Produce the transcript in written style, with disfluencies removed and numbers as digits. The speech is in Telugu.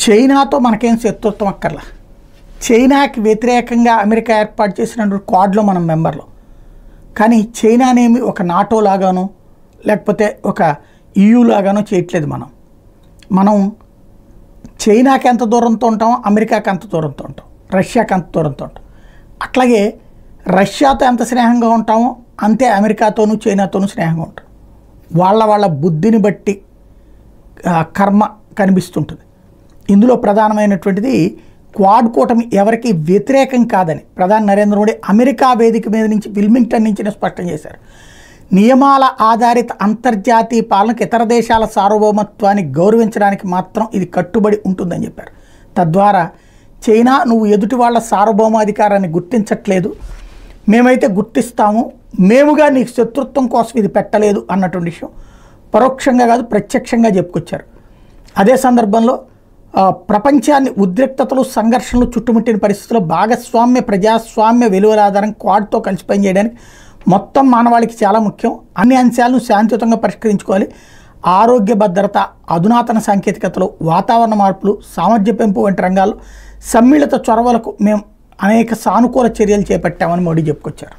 చైనాతో మనకేం శత్రుత్వం అక్కర్లా. చైనాకి వ్యతిరేకంగా అమెరికా ఏర్పాటు చేసినటువంటి క్వాడ్లో మనం మెంబర్లు. కానీ చైనానేమి ఒక నాటో లాగానో లేకపోతే ఒక EU లాగానో చేయట్లేదు. మనం చైనాకి ఎంత దూరంతో ఉంటామో అమెరికాకి అంత దూరంతో ఉంటాం, రష్యాకి అంత దూరంతో ఉంటాం. అట్లాగే రష్యాతో ఎంత స్నేహంగా ఉంటామో అంతే అమెరికాతోనూ చైనాతోనూ స్నేహంగా ఉంటాం. వాళ్ళ బుద్ధిని బట్టి కర్మ కనిపిస్తుంటుంది. ఇందులో ప్రధానమైనటువంటిది క్వాడ్ కూటమి ఎవరికి వ్యతిరేకం కాదని ప్రధాని నరేంద్ర మోడీ అమెరికా వేదిక మీద నుంచి విల్మింగ్టన్ నుంచి స్పష్టం చేశారు. నియమాల ఆధారిత అంతర్జాతీయ పాలనకు ఇతర దేశాల సార్వభౌమత్వాన్ని గౌరవించడానికి మాత్రం ఇది కట్టుబడి ఉంటుందని చెప్పారు. తద్వారా చైనా నువ్వు ఎదుటి వాళ్ళ సార్వభౌమాధికారాన్ని గుర్తించట్లేదు, మేమైతే గుర్తిస్తాము, మేముగా నీకు శత్రుత్వం కోసం ఇది పెట్టలేదు అన్నటువంటి విషయం పరోక్షంగా కాదు ప్రత్యక్షంగా చెప్పుకొచ్చారు. అదే సందర్భంలో ప్రపంచాన్ని ఉద్రిక్తతలు సంఘర్షణలు చుట్టుముట్టిన పరిస్థితుల్లో భాగస్వామ్య ప్రజాస్వామ్య విలువల ఆధారం క్వాడ్తో కలిసి పనిచేయడానికి మొత్తం మానవాళికి చాలా ముఖ్యం. అన్ని అంశాలను శాంతియుతంగా పరిష్కరించుకోవాలి. ఆరోగ్య భద్రత, అధునాతన సాంకేతికతలు, వాతావరణ మార్పులు, సామర్థ్య పెంపు వంటి రంగాల్లో సమ్మిళిత చొరవలకు మేము అనేక సానుకూల చర్యలు చేపట్టామని మోడీ చెప్పుకొచ్చారు.